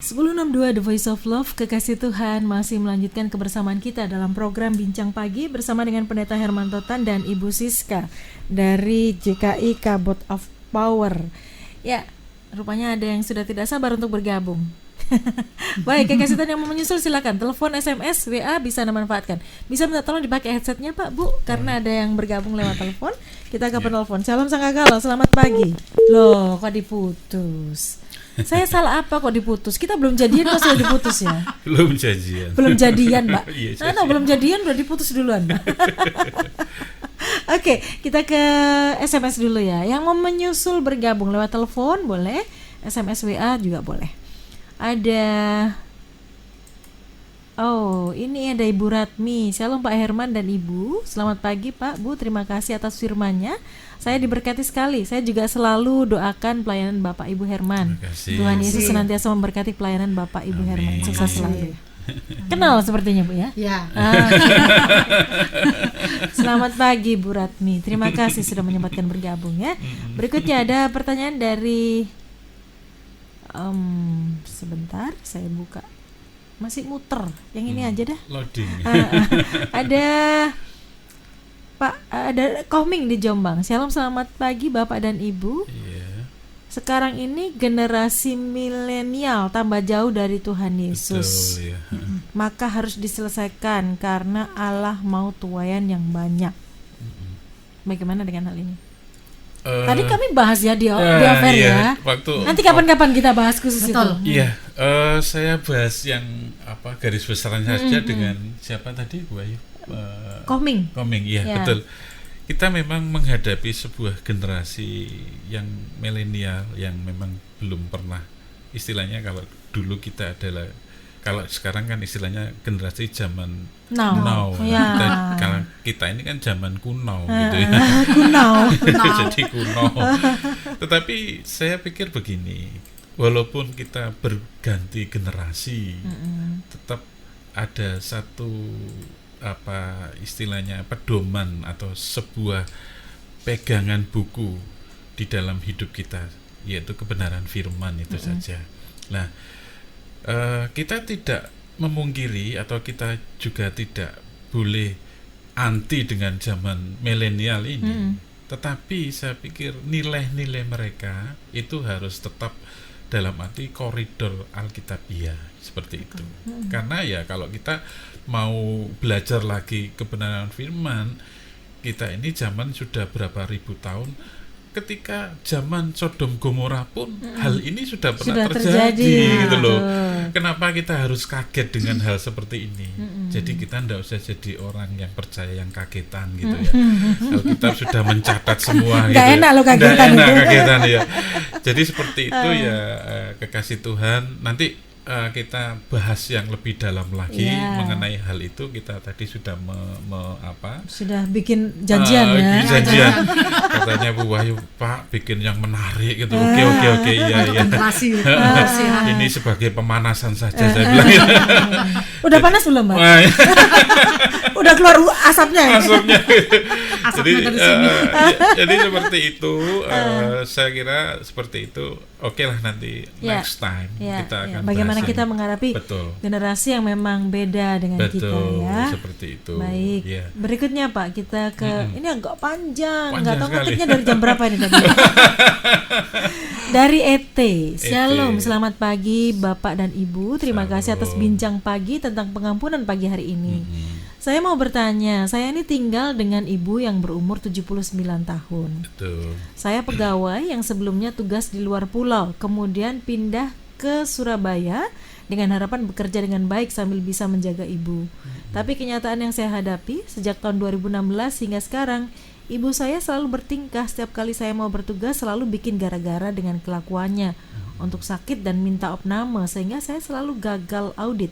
1062 The Voice of Love, Kekasih Tuhan masih melanjutkan kebersamaan kita dalam program Bincang Pagi bersama dengan Pendeta Hermanto Tan dan Ibu Siska dari JKI Kabot of Power. Ya, rupanya ada yang sudah tidak sabar untuk bergabung. Baik, Kekasih Tuhan yang mau menyusul silakan telepon, SMS, WA bisa Anda manfaatkan. Bisa minta tolong dipakai headsetnya Pak, Bu, karena ada yang bergabung lewat telepon. Kita ke penelpon. Shalom Sangkakala, selamat pagi. Loh, kok diputus? Saya salah apa kok diputus? Kita belum jadian kok sudah diputus ya? Belum jadian. Belum jadian, Mbak. Iya, belum jadian udah diputus duluan, Mbak. Oke, kita ke SMS dulu ya. Yang mau menyusul bergabung lewat telepon boleh, SMS WA juga boleh. Ini ada Ibu Ratmi. Shalom Pak Herman dan Ibu. Selamat pagi Pak, Bu. Terima kasih atas firman-Nya. Saya diberkati sekali. Saya juga selalu doakan pelayanan Bapak Ibu Herman. Tuhan Yesus senantiasa memberkati pelayanan Bapak Ibu Herman. Sukses selalu. Kenal sepertinya Bu ya? Ya. Selamat pagi Bu Ratmi. Terima kasih sudah menyempatkan bergabung ya. Berikutnya ada pertanyaan dari sebentar saya buka. Masih muter. Yang ini aja dah. Loading. Ada Koming di Jombang. Shalom, selamat pagi Bapak dan Ibu. Iya. Sekarang ini generasi milenial tambah jauh dari Tuhan Yesus. Betul, ya. Maka harus diselesaikan karena Allah mau tuayan yang banyak. Bagaimana dengan hal ini? Tadi kami bahas ya di affair ya. Nanti kapan-kapan kita bahas khusus itu. Iya, saya bahas yang garis besarnya saja dengan siapa tadi, Bu Ayu? Koming, ya, betul. Kita memang menghadapi sebuah generasi yang milenial yang memang belum pernah, istilahnya kalau dulu kita adalah, kalau sekarang kan istilahnya generasi zaman now. Ya. Kalau kita ini kan zaman kuno gitu ya. Jadi kuno. Tetapi saya pikir begini, walaupun kita berganti generasi, tetap ada satu istilahnya pedoman atau sebuah pegangan buku di dalam hidup kita, yaitu kebenaran firman itu saja. Nah, kita tidak memungkiri atau kita juga tidak boleh anti dengan zaman milenial ini, tetapi saya pikir nilai-nilai mereka itu harus tetap dalam arti koridor Alkitabiah seperti itu. Karena ya kalau kita mau belajar lagi kebenaran firman, kita ini zaman sudah berapa ribu tahun. Ketika zaman Sodom Gomora pun hal ini sudah pernah terjadi gitu loh. Kenapa kita harus kaget dengan hal seperti ini? Jadi kita tidak usah jadi orang yang percaya yang kagetan gitu ya. Alkitab sudah mencatat semua. Gak enak loh kagetan. Kagetan ya. Jadi seperti itu ya, kekasih Tuhan. Nanti kita bahas yang lebih dalam lagi mengenai hal itu. Kita tadi sudah sudah bikin janjian ya. Janjian. Katanya Bu Wahyu, Pak bikin yang menarik gitu. Oke, iya. Ini sebagai pemanasan saja saya bilang. Udah panas belum, Mbak? Udah keluar asapnya ya? Jadi seperti itu. Saya kira seperti itu. Oke lah, nanti next time kita akan bagaimana bahas kita menghadapi generasi yang memang beda dengan kita ya. Seperti itu. Baik. Berikutnya Pak, kita ke ini agak panjang. Enggak tahu ketiknya dari jam berapa ini tadi. Dari ET. Shalom, selamat pagi Bapak dan Ibu. Terima kasih atas bincang pagi tentang pengampunan pagi hari ini. Saya mau bertanya, saya ini tinggal dengan ibu yang berumur 79 tahun. Betul. Saya pegawai yang sebelumnya tugas di luar pulau, kemudian pindah ke Surabaya dengan harapan bekerja dengan baik sambil bisa menjaga ibu. Tapi kenyataan yang saya hadapi sejak tahun 2016 hingga sekarang, ibu saya selalu bertingkah setiap kali saya mau bertugas selalu bikin gara-gara dengan kelakuannya untuk sakit dan minta opname, sehingga saya selalu gagal audit.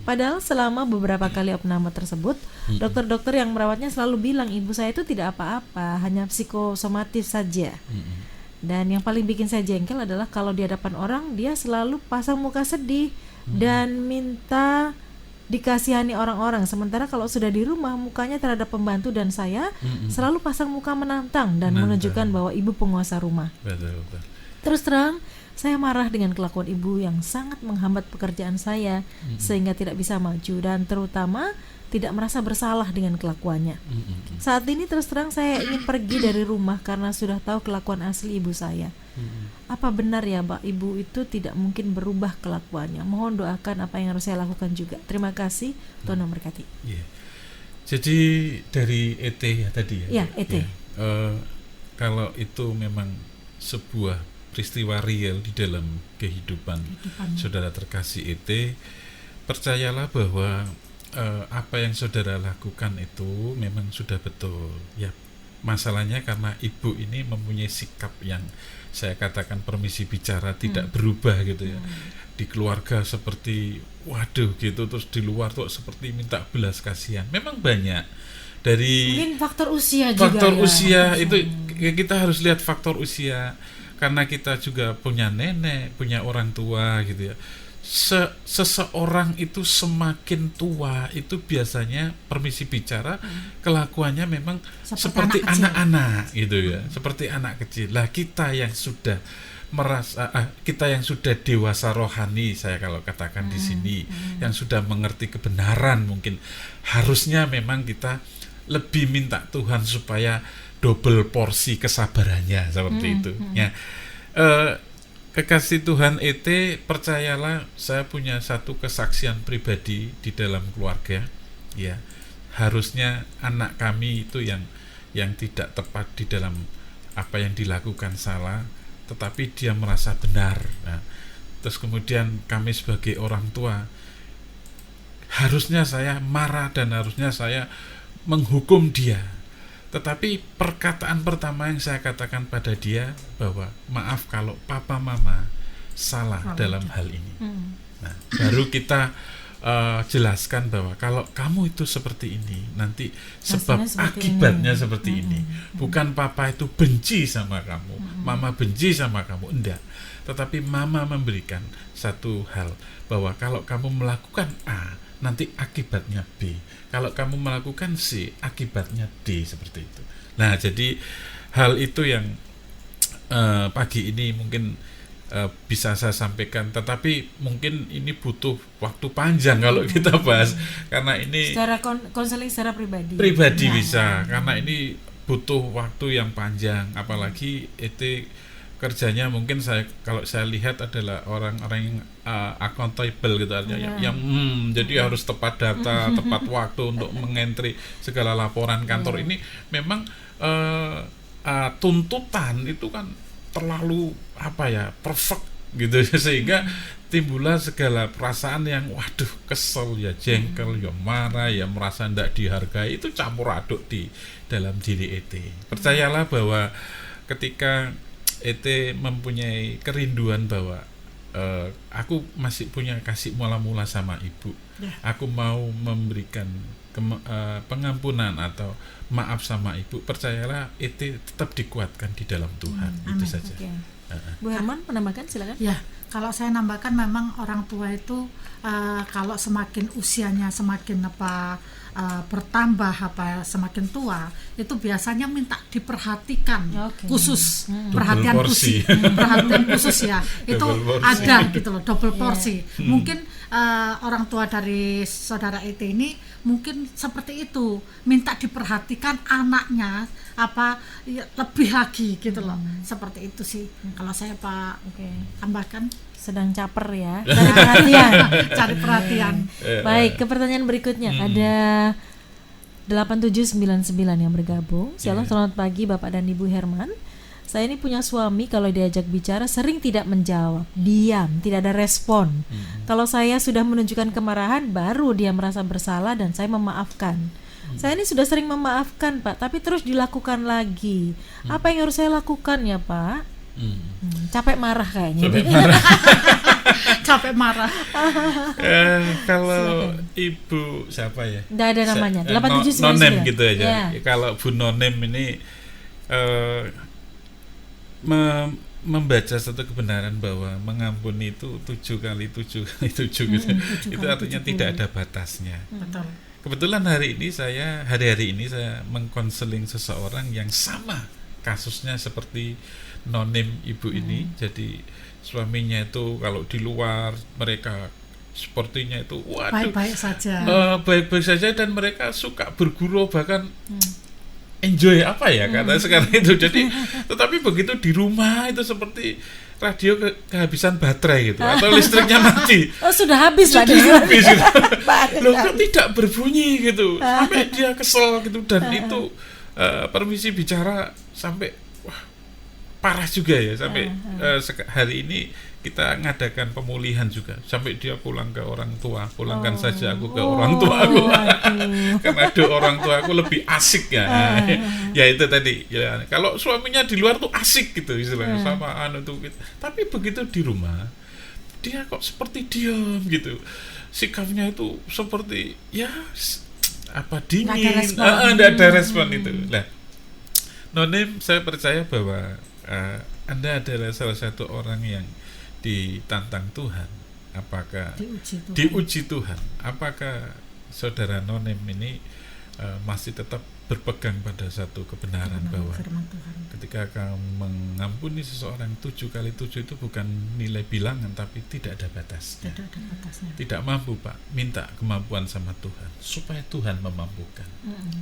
Padahal selama beberapa kali opname tersebut, dokter-dokter yang merawatnya selalu bilang ibu saya itu tidak apa-apa, hanya psikosomatis saja. Dan yang paling bikin saya jengkel adalah kalau di hadapan orang dia selalu pasang muka sedih dan minta dikasihani orang-orang, sementara kalau sudah di rumah mukanya terhadap pembantu dan saya selalu pasang muka menantang dan menunjukkan bahwa ibu penguasa rumah. Betul. Terus terang Saya marah dengan kelakuan ibu yang sangat menghambat pekerjaan saya sehingga tidak bisa maju dan terutama tidak merasa bersalah dengan kelakuannya. Saat ini terus terang saya ingin pergi dari rumah karena sudah tahu kelakuan asli ibu saya. Apa benar ya Pak, ibu itu tidak mungkin berubah kelakuannya? Mohon doakan apa yang harus saya lakukan juga. Terima kasih, Tuhan memberkati. Yeah. Jadi dari ET ya tadi ya? Ya, ET. Kalau itu memang sebuah peristiwa real di dalam kehidupan saudara terkasih ET, percayalah bahwa apa yang saudara lakukan itu memang sudah betul ya. Masalahnya karena ibu ini mempunyai sikap yang saya katakan permisi bicara tidak berubah gitu ya. Di keluarga seperti waduh gitu, terus di luar tuh seperti minta belas kasihan. Memang banyak dari mungkin faktor usia juga. Faktor ya. usia itu ya, kita harus lihat faktor usia karena kita juga punya nenek, punya orang tua gitu ya. Seseorang itu semakin tua itu biasanya permisi bicara kelakuannya memang seperti anak-anak gitu ya, seperti anak kecil. Lah kita yang sudah merasa kita yang sudah dewasa rohani, saya kalau katakan di sini, yang sudah mengerti kebenaran, mungkin harusnya memang kita lebih minta Tuhan supaya double porsi kesabarannya seperti itu ya. Kekasih Tuhan ET, percayalah saya punya satu kesaksian pribadi di dalam keluarga ya. Harusnya anak kami itu yang tidak tepat di dalam apa yang dilakukan salah, tetapi dia merasa benar. Nah, terus kemudian kami sebagai orang tua harusnya saya marah dan harusnya saya menghukum dia. Tetapi perkataan pertama yang saya katakan pada dia bahwa maaf kalau papa mama salah dalam hal ini. Nah, baru kita jelaskan bahwa kalau kamu itu seperti ini, nanti sebab akibatnya seperti ini. Bukan papa itu benci sama kamu, mama benci sama kamu, enggak. Tetapi mama memberikan satu hal bahwa kalau kamu melakukan A, nanti akibatnya B. Kalau kamu melakukan C, akibatnya D, seperti itu. Nah, jadi hal itu yang pagi ini mungkin bisa saya sampaikan, tetapi mungkin ini butuh waktu panjang kalau kita bahas, karena ini secara konseling secara pribadi bisa, karena ini butuh waktu yang panjang, apalagi itu kerjanya mungkin kalau saya lihat adalah orang-orang yang accountable gitu artinya yang jadi harus tepat data, tepat waktu untuk mengentri segala laporan kantor. Ini memang tuntutan itu kan terlalu perfect gitu sehingga timbullah segala perasaan yang waduh kesel ya, jengkel ya, marah ya, merasa tidak dihargai, itu campur aduk di dalam diri ET. Percayalah bahwa ketika ET mempunyai kerinduan bahwa aku masih punya kasih mula-mula sama ibu, aku mau memberikan pengampunan atau maaf sama ibu, percayalah ET tetap dikuatkan di dalam Tuhan. Itu saja. Bu Herman menambahkan, silakan. Ya, kalau saya nambahkan memang orang tua itu kalau semakin usianya semakin bertambah semakin tua, itu biasanya minta diperhatikan khusus, perhatian khusus ya. Itu ada gitu loh, double porsi. Mungkin orang tua dari saudara ET ini mungkin seperti itu, minta diperhatikan anaknya lebih lagi gitu loh. Seperti itu sih kalau saya tambahkan. Sedang caper ya, cari perhatian. Baik, ke pertanyaan berikutnya. Ada 8799 yang bergabung. Selamat pagi Bapak dan Ibu Herman. Saya ini punya suami, kalau diajak bicara sering tidak menjawab, diam, tidak ada respon. Kalau saya sudah menunjukkan kemarahan, baru dia merasa bersalah dan saya memaafkan. Saya ini sudah sering memaafkan Pak, tapi terus dilakukan lagi. Apa yang harus saya lakukan ya Pak? Capek marah kayaknya. Capek marah. Kalau Ibu siapa ya? Nggak ada namanya. 8799. Nonem gitu aja. Kalau Bu Nonem ini membaca satu kebenaran bahwa mengampuni itu 7 kali 7 kali 7 gitu. Itu artinya tidak ada batasnya. Betul. Kebetulan hari ini saya mengkonseling seseorang yang sama kasusnya seperti Nonem ibu ini. Jadi suaminya itu kalau di luar mereka sepertinya itu waduh baik-baik saja. Baik-baik saja, dan mereka suka bergurau, bahkan enjoy apa ya kata sekarang itu. Jadi tetapi begitu di rumah itu seperti radio kehabisan baterai gitu, atau listriknya mati. Oh, sudah habis lah. Sudah habis gitu. Loh, kok tidak berbunyi gitu, sampai dia kesel gitu, dan itu permisi bicara sampai wah, parah juga ya, sampai hari ini kita ngadakan pemulihan juga, sampai dia pulang ke orang tua, pulangkan saja aku ke orang tua aku. Karena ada orang tua aku lebih asik ya. Ya itu tadi ya, kalau suaminya di luar tuh asik gitu istilahnya, sama tuh gitu. Tapi begitu di rumah dia kok seperti diam gitu, sikapnya itu seperti ya apa, dingin, nggak ada respon itu. Nah, Nonim, saya percaya bahwa Anda adalah salah satu orang yang ditantang Tuhan. Apakah diuji Tuhan? Apakah saudara Nonim ini masih tetap berpegang pada satu kebenaran bahwa ketika kamu mengampuni seseorang 7 kali 7 itu bukan nilai bilangan, tapi tidak ada batasnya. Tidak ada batasnya. Tidak mampu, Pak, minta kemampuan sama Tuhan supaya Tuhan memampukan.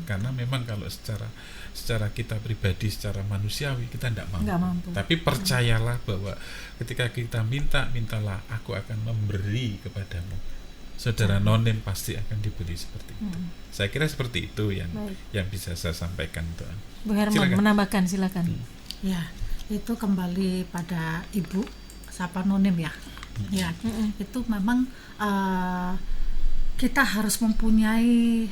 Karena memang kalau secara kita pribadi, secara manusiawi kita tidak mampu. Tapi percayalah bahwa ketika kita mintalah aku akan memberi kepadamu. Saudara Nonim pasti akan diberi seperti itu. Saya kira seperti itu yang bisa saya sampaikan, Tuhan. Bu Herman menambahkan, silakan. Ya, itu kembali pada Ibu Sapa Nonim ya. Ya, itu memang kita harus mempunyai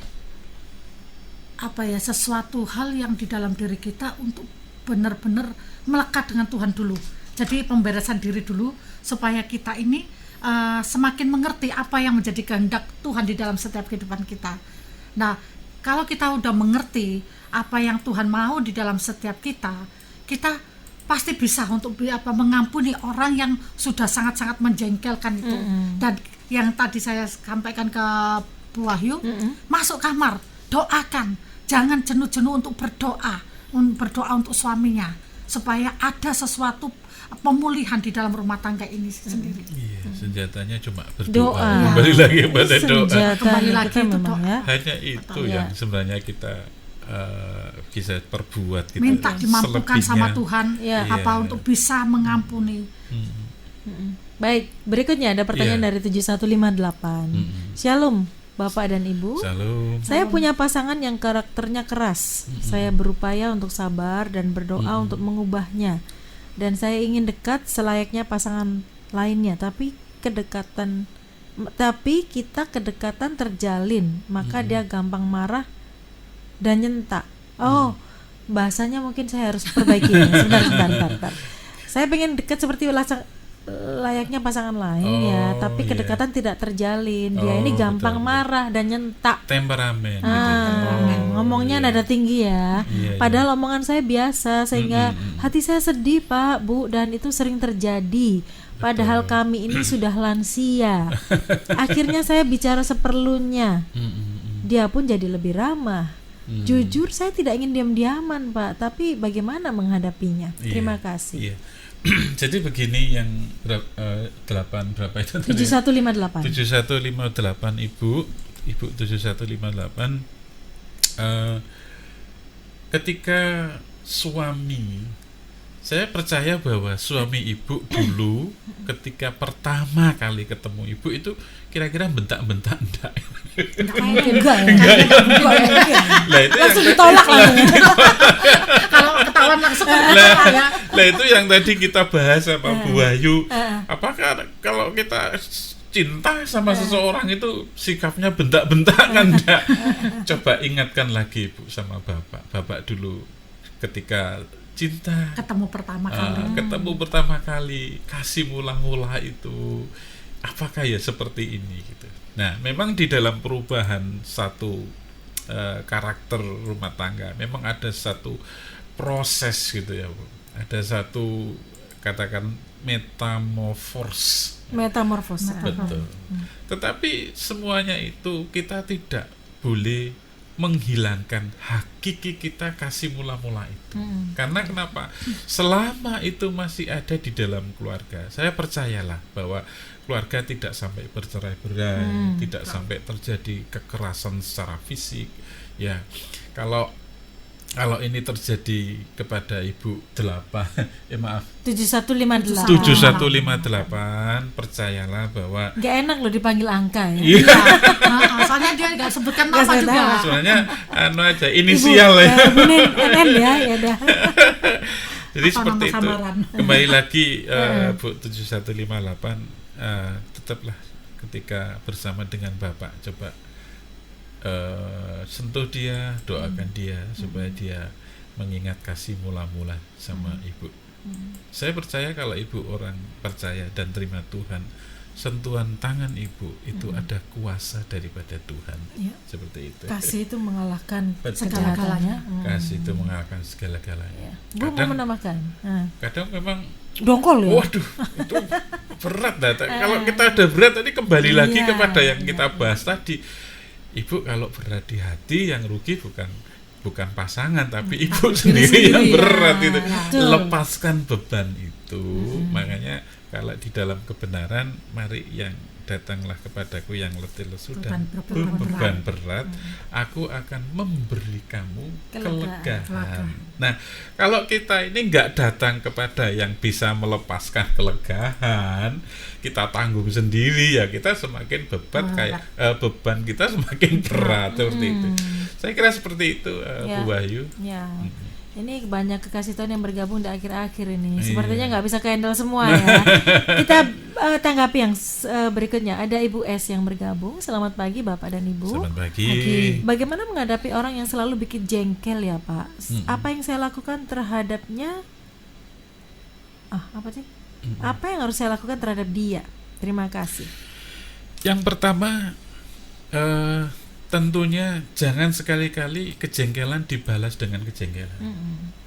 sesuatu hal yang di dalam diri kita untuk benar-benar melekat dengan Tuhan dulu. Jadi pemberesan diri dulu supaya kita ini semakin mengerti apa yang menjadi kehendak Tuhan di dalam setiap kehidupan kita. Nah, kalau kita udah mengerti apa yang Tuhan mau di dalam setiap kita pasti bisa untuk mengampuni orang yang sudah sangat-sangat menjengkelkan itu. Dan yang tadi saya sampaikan ke Bu Wahyu, masuk kamar, doakan, jangan jenuh-jenuh untuk berdoa untuk suaminya, supaya ada sesuatu pemulihan di dalam rumah tangga ini sendiri. Iya, senjatanya cuma berdoa. Doa. Kembali lagi pada doa. Kembali lagi itu doa. Ya. Hanya itu yang sebenarnya kita bisa perbuat gitu. Minta dimampukan sama Tuhan untuk bisa mengampuni. Baik, berikutnya ada pertanyaan dari 7158. Shalom Bapak dan Ibu. Shalom. Saya punya pasangan yang karakternya keras. Saya berupaya untuk sabar dan berdoa untuk mengubahnya. Dan saya ingin dekat selayaknya pasangan lainnya, tapi kita kedekatan terjalin, maka dia gampang marah dan nyentak. Oh, bahasanya mungkin saya harus perbaiki. Sebentar. Saya pengen dekat seperti layaknya pasangan lain tapi kedekatan tidak terjalin. Dia ini gampang marah dan nyentak. Temperamen. Ngomongnya nada tinggi ya. Padahal omongan saya biasa, sehingga hati saya sedih, Pak, Bu, dan itu sering terjadi. Padahal kami ini sudah lansia. Akhirnya saya bicara seperlunya. Dia pun jadi lebih ramah. Jujur saya tidak ingin diam-diaman, Pak, tapi bagaimana menghadapinya? Terima kasih. Jadi begini, yang berapa itu tadi? 7158. 7158 Ibu 7158, ketika suami, saya percaya bahwa suami Ibu dulu ketika pertama kali ketemu Ibu itu kira-kira bentak-bentak enggak? Enggak. Lah itu langsung yang ditolak Kalau ketahuan langsung Lah itu yang tadi kita bahas sama Bu Wahyu. Apakah kalau kita cinta sama seseorang itu sikapnya bentak-bentak kan enggak? Coba ingatkan lagi Bu sama Bapak dulu ketika cinta ketemu pertama kali kasih mula-mula itu apakah ya seperti ini gitu. Nah, memang di dalam perubahan satu karakter rumah tangga memang ada satu proses gitu ya Bu. Ada satu katakan metamorfosa. Metamorfosa. Betul. Tetapi semuanya itu kita tidak boleh menghilangkan hakiki kita kasih mula-mula itu. Karena kenapa? Selama itu masih ada di dalam keluarga, saya percayalah bahwa keluarga tidak sampai bercerai-berai, tidak sampai terjadi kekerasan secara fisik. Ya, kalau ini terjadi kepada ibu 7158. 7158, percayalah bahwa Gak enak loh dipanggil angka ya. Iya. Soalnya dia nggak sebutkan nama juga. Sebenarnya aja inisial Ibu, ya. Bu NN ya, ya dah. Jadi Apa seperti nama itu. samaran? Kembali lagi Bu 7158, tetaplah ketika bersama dengan Bapak, coba sentuh dia, doakan dia supaya dia mengingat kasih mula-mula sama ibu. Saya percaya kalau ibu orang percaya dan terima Tuhan, sentuhan tangan ibu itu ada kuasa daripada Tuhan. Ya. Seperti itu. Kasih itu mengalahkan Betul. segala-galanya. Kasih itu mengalahkan segala-galanya. Ya. Bu mau menambahkan? Kadang memang Dongkol ya. waduh, itu berat dah. Kalau kita ada berat tadi kembali lagi Iya, kepada yang iya, kita bahas tadi. Ibu kalau berat di hati, yang rugi bukan pasangan tapi ibu sendiri yang berat itu. Betul. Lepaskan beban itu. Makanya kalau di dalam kebenaran, mari yang datanglah kepadaku yang letih lesu dan beban berat, aku akan memberi kamu kelegaan. Nah, kalau kita ini nggak datang kepada yang bisa melepaskan kelegaan, kita tanggung sendiri, ya kita semakin beban kita semakin berat seperti itu. Saya kira seperti itu, Bu Wahyu. Ya. Ini banyak kekasih Tuhan yang bergabung di akhir-akhir ini. Sepertinya nggak bisa ke-handle semua ya. Kita tanggapi yang berikutnya. Ada Ibu S yang bergabung. Selamat pagi Bapak dan Ibu. Selamat pagi. Bagaimana menghadapi orang yang selalu bikin jengkel ya Pak? Apa yang saya lakukan terhadapnya? Apa sih? Apa yang harus saya lakukan terhadap dia? Terima kasih. Yang pertama, tentunya jangan sekali-kali kejengkelan dibalas dengan kejengkelan.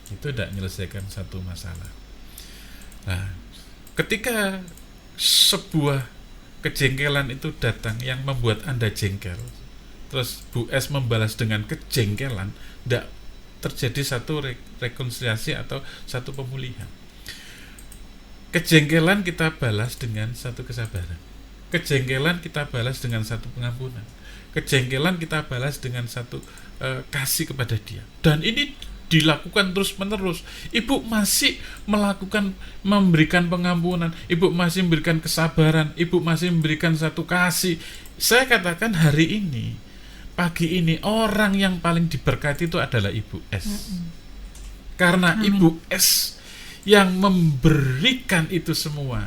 Itu tidak menyelesaikan satu masalah. Nah, ketika sebuah kejengkelan itu datang yang membuat Anda jengkel, terus Bu S membalas dengan kejengkelan, tidak terjadi satu rekonsiliasi atau satu pemulihan. Kejengkelan kita balas dengan satu kesabaran. Kejengkelan kita balas dengan satu pengampunan. Kejengkelan kita balas dengan satu kasih kepada dia. Dan ini dilakukan terus-menerus. Ibu masih memberikan pengampunan, ibu masih memberikan kesabaran, ibu masih memberikan satu kasih. Saya katakan hari ini, pagi ini, orang yang paling diberkati itu adalah Ibu S. Karena Ibu S yang memberikan itu semua,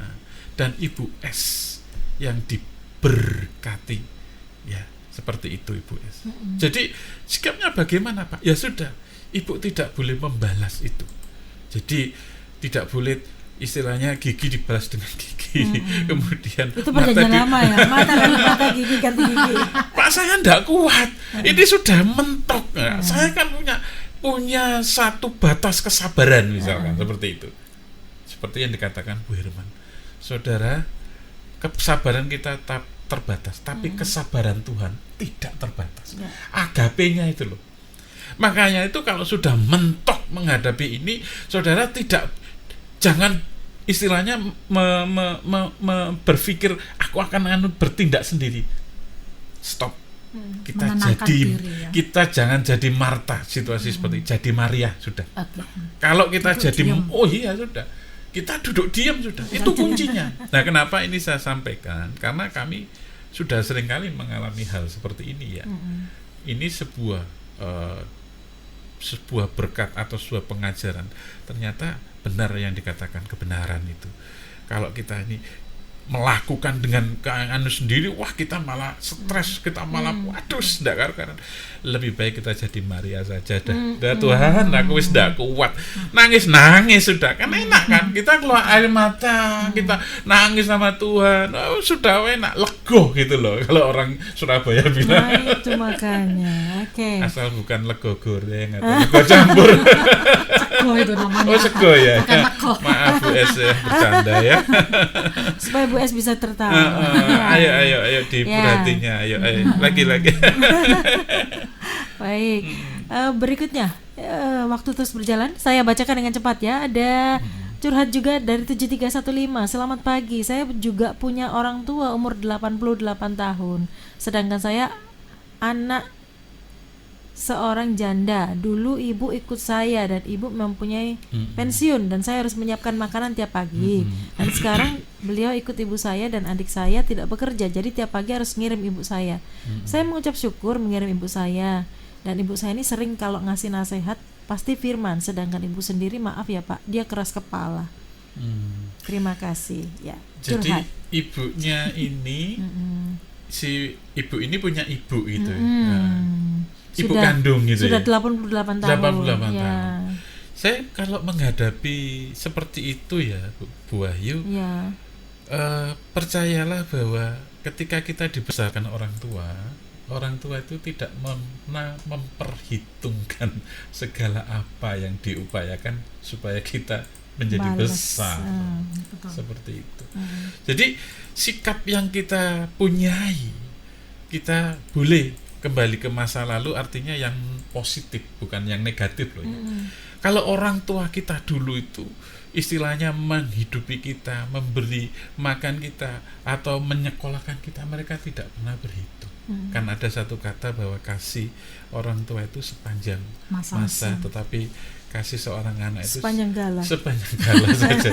dan Ibu S yang diberkati. Ya, seperti itu Ibu S. Jadi sikapnya bagaimana Pak? Ya sudah, Ibu tidak boleh membalas itu. Jadi tidak boleh istilahnya gigi dibalas dengan gigi. Kemudian itu perjanjian lama ya, mata gigi ganti gigi. Pak, saya tidak kuat. Ini sudah mentok. Nah, saya kan punya satu batas kesabaran misalkan seperti itu. Seperti yang dikatakan Bu Herman. Saudara, kesabaran kita terbatas, tapi kesabaran Tuhan tidak terbatas. Agape-nya itu loh. Makanya itu kalau sudah mentok menghadapi ini, saudara jangan istilahnya berpikir aku akan bertindak sendiri. Stop. Kita jangan jadi Marta situasi seperti jadi Maria sudah. Kalau kita duduk jadi diam. Oh iya sudah. Kita duduk diam sudah. Itu kuncinya. Nah, kenapa ini saya sampaikan? Karena kami sudah seringkali mengalami hal seperti ini ya. Ini sebuah berkat atau sebuah pengajaran. Ternyata benar yang dikatakan kebenaran itu. Kalau kita ini melakukan dengan keanganu sendiri, wah kita malah stres, kita malah waduh tidak karuan. Lebih baik kita jadi Maria saja dah. Tuhan, aku wis ndak kuat. Nangis sudah. Kan enak kan? Kita keluar air mata, kita nangis sama Tuhan. Oh, sudah enak, lego gitu loh. Kalau orang Surabaya bilang. Nah, itu makanya. Oke. Asal bukan lego goreng atau lego campur. Sego itu namanya. Oh, sego ya. Bukan lego. Maaf Bu S ya, bercanda ya. Supaya Bu S bisa tertawa. Ayo diperhatinya, ayo lagi. Baik. Berikutnya waktu terus berjalan. Saya bacakan dengan cepat ya. Ada curhat juga dari 7315. Selamat pagi. Saya juga punya orang tua umur 88 tahun. Sedangkan saya anak seorang janda. Dulu ibu ikut saya dan ibu mempunyai pensiun dan saya harus menyiapkan makanan tiap pagi. Dan sekarang beliau ikut ibu saya dan adik saya tidak bekerja, jadi tiap pagi harus ngirim ibu saya. Saya mengucap syukur mengirim ibu saya, dan ibu saya ini sering kalau ngasih nasihat pasti firman, sedangkan ibu sendiri maaf ya Pak, dia keras kepala. Terima kasih ya. Jadi Curhat. ibunya ini si ibu ini punya ibu gitu. Nah, ibu kandung gitu sudah ya. 88 tahun. 88 ya. tahun. Saya kalau menghadapi seperti itu ya Bu Wahyu, Ya. percayalah bahwa ketika kita dibesarkan orang tua itu tidak memperhitungkan segala apa yang diupayakan supaya kita menjadi Bales. besar. Betul. Seperti itu. Jadi sikap yang kita punyai, kita boleh kembali ke masa lalu, artinya yang positif bukan yang negatif loh ya. Kalau orang tua kita dulu itu istilahnya menghidupi kita, memberi makan kita atau menyekolahkan kita, mereka tidak pernah berhitung. Kan ada satu kata bahwa kasih orang tua itu sepanjang masa, tetapi kasih seorang anak itu Sepanjang gala saja.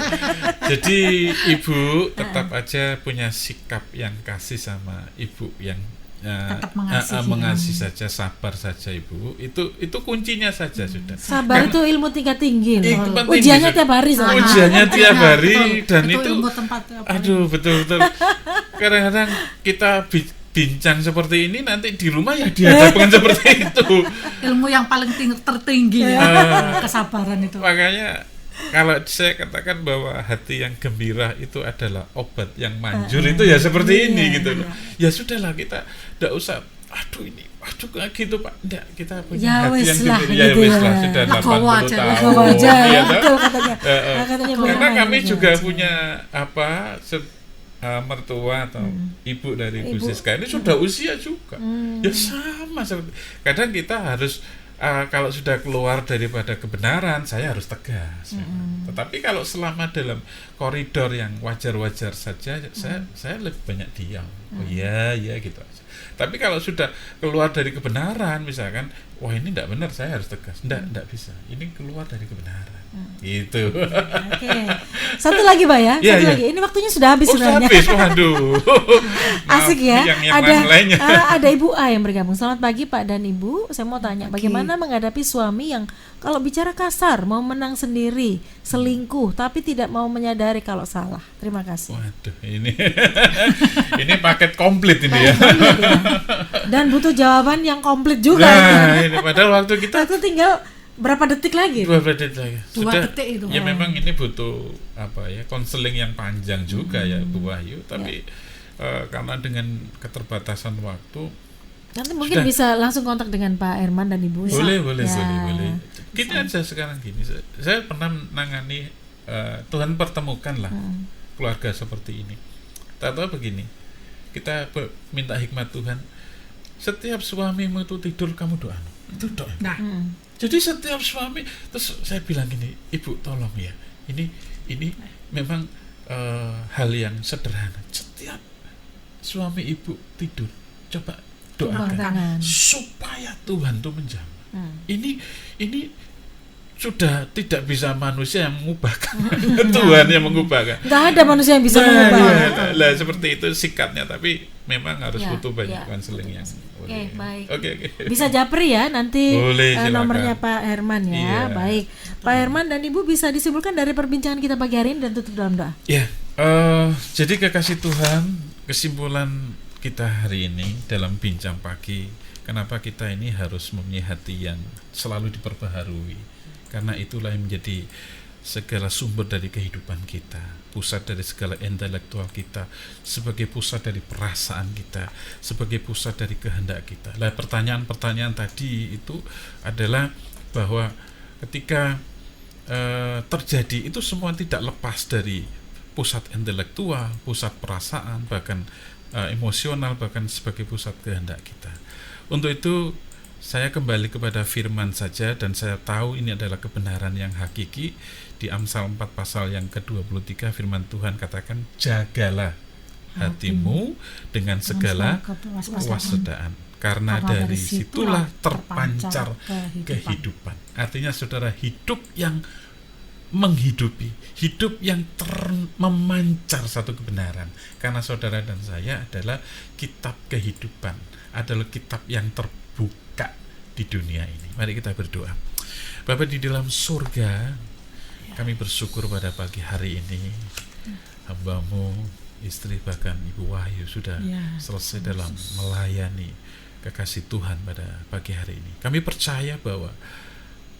Jadi ibu tetap aja punya sikap yang kasih sama ibu, yang Tetap mengasihi saja, sabar saja ibu. Itu kuncinya saja sudah. Sabar itu ilmu tingkat tinggi loh. Penting Ujiannya gitu. tiap hari soalnya. Ujiannya tiap hari, betul. dan Itu itu ilmu tempat apa aduh betul-betul. Kadang-kadang kita bincang seperti ini, nanti di rumah ya dihadapkan seperti itu. ilmu yang paling tertinggi ya, kesabaran itu. Makanya kalau saya katakan bahwa hati yang gembira itu adalah obat yang manjur, itu ya seperti ini gitu loh. Ya sudahlah, kita tidak usah aduh kayak gitu Pak. Enggak, kita punya Ya hati wis yang lah, gembira. Ya gitu wis ya. lah, sudah Legowo 80 aja, tahun. Legowo aja, Iya, ya, toh? betul katanya. Karena Katanya boleh kami main juga aja. punya mertua atau ibu dari Bu Ibu. Siska ini sudah usia juga. Ya sama seperti. Kadang kita harus kalau sudah keluar daripada kebenaran, saya harus tegas. Tetapi kalau selama dalam koridor yang wajar-wajar saja, saya lebih banyak diam. Oh iya gitu aja. Tapi kalau sudah keluar dari kebenaran, misalkan, wah ini tidak benar, saya harus tegas. Tidak bisa. Ini keluar dari kebenaran. Gitu. Oke. Satu lagi Pak ya. Iya, Satu iya. lagi. Ini waktunya sudah habis Sudah sebenarnya. habis, waduh. Maaf, Asik ya. Yang Ada lain-lainnya. ada Ibu A yang bergabung. Selamat pagi Pak dan Ibu. Saya mau tanya, bagaimana menghadapi suami yang kalau bicara kasar, mau menang sendiri, selingkuh, tapi tidak mau menyadari kalau salah. Terima kasih. Waduh, ini ini paket komplit ini ya. Dan butuh jawaban yang komplit juga. Nah, ini padahal waktu kita Itu tinggal berapa detik lagi? 2 detik lagi. 2 Sudah. detik itu. Ya memang ini butuh konseling yang panjang juga ya Bu Wahyu, tapi karena dengan keterbatasan waktu, Nanti mungkin sudah. bisa langsung kontak dengan Pak Herman dan Ibu. boleh. Ya. Gini aja sekarang gini. Saya pernah menangani Tuhan pertemukanlah keluarga seperti ini. Tahu begini. Kita minta hikmat Tuhan. Setiap suamimu itu tidur, kamu doa. Itu doa. Nah, Jadi setiap suami, terus saya bilang gini, Ibu tolong ya, ini memang hal yang sederhana. Setiap suami ibu tidur, coba doakan Tangan. supaya Tuhan tuh menjamah. Ini sudah tidak bisa manusia yang mengubahkan, Tuhan yang mengubahkan. Nggak ada manusia yang bisa mengubah. Lah seperti itu sikapnya, tapi memang harus Ya, butuh banyak ya. konseling yang Oke, baik. Oke. Bisa japri ya nanti Boleh, silakan. nomornya Pak Herman ya. Iya. Baik. Pak Herman dan Ibu bisa disimpulkan dari perbincangan kita pagi hari ini dan tutup dalam doa. Ya, jadi kekasih Tuhan, kesimpulan kita hari ini dalam bincang pagi, kenapa kita ini harus mempunyai hati yang selalu diperbaharui, karena itulah yang menjadi segala sumber dari kehidupan kita, pusat dari segala intelektual kita, sebagai pusat dari perasaan kita, sebagai pusat dari kehendak kita. Nah, pertanyaan-pertanyaan tadi itu adalah bahwa ketika terjadi itu semua tidak lepas dari pusat intelektual, pusat perasaan, bahkan emosional, bahkan sebagai pusat kehendak kita. Untuk itu Saya kembali kepada firman saja, dan saya tahu ini adalah kebenaran yang hakiki. Di Amsal 4 pasal yang ke-23 firman Tuhan katakan, jagalah hatimu dengan segala kewaspadaan, karena dari situlah terpancar kehidupan. Artinya saudara, hidup yang menghidupi, hidup yang memancar satu kebenaran. Karena saudara dan saya adalah kitab kehidupan, adalah kitab yang terbuka di dunia ini. Mari kita berdoa. Bapa di dalam surga, kami bersyukur pada pagi hari ini hamba-Mu, istri bahkan Ibu Wahyu sudah selesai dalam melayani kekasih Tuhan pada pagi hari ini. Kami percaya bahwa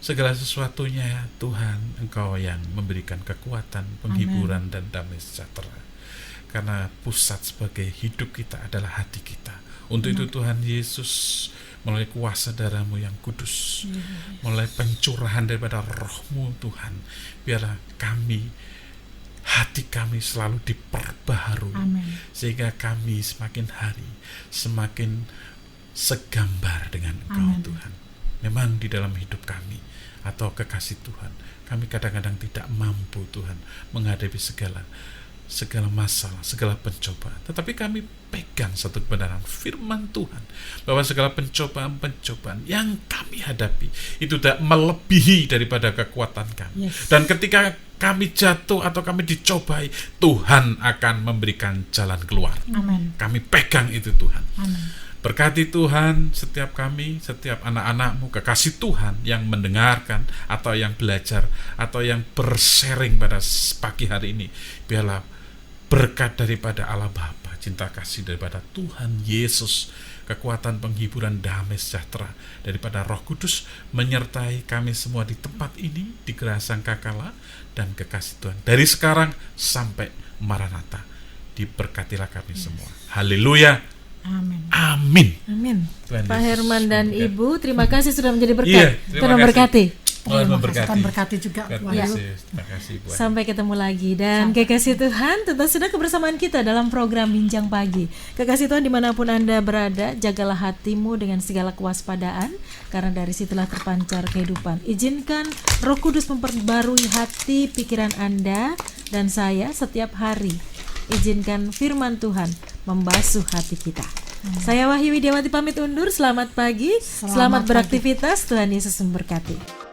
segala sesuatunya Tuhan, Engkau yang memberikan kekuatan, penghiburan, dan damai sejahtera. Karena pusat sebagai hidup kita adalah hati kita. Untuk itu Tuhan Yesus, melalui kuasa darah-Mu yang kudus, melalui pencurahan daripada Roh-Mu Tuhan, biarlah hati kami selalu diperbaharui. Sehingga kami semakin hari semakin segambar dengan Engkau Tuhan. Memang di dalam hidup kami atau kekasih Tuhan, kami kadang-kadang tidak mampu Tuhan menghadapi segala masalah, segala pencobaan. Tetapi kami pegang satu kebenaran firman Tuhan, bahwa segala pencobaan yang kami hadapi itu tidak melebihi daripada kekuatan kami. Dan ketika kami jatuh atau kami dicobai, Tuhan akan memberikan jalan keluar. Kami pegang itu Tuhan. Berkati Tuhan setiap kami, setiap anak-anak-Mu, kekasih Tuhan yang mendengarkan atau yang belajar atau yang bersharing pada pagi hari ini. Biarlah berkat daripada Allah Bapa, cinta kasih daripada Tuhan Yesus, kekuatan penghiburan, damai sejahtera daripada Roh Kudus menyertai kami semua di tempat ini, di Geraha Sangkakala, dan kekasih Tuhan dari sekarang sampai Maranatha. Diberkatilah kami semua. Haleluya. Amin. Pak Herman dan Ibu, terima kasih sudah menjadi berkat. Tuhan memberkati. Tuhan berkati juga. Terima kasih. Sampai ketemu lagi. Dan kekasih Tuhan, tentu sudah kebersamaan kita dalam program Bincang Pagi. Kekasih Tuhan, dimanapun Anda berada, jagalah hatimu dengan segala kewaspadaan, karena dari situlah terpancar kehidupan. Izinkan Roh Kudus memperbarui hati, pikiran Anda dan saya setiap hari. Izinkan firman Tuhan membasuh hati kita. Saya Wahyu Widiawati pamit undur. Selamat pagi, selamat beraktivitas. Tuhan Yesus memberkati.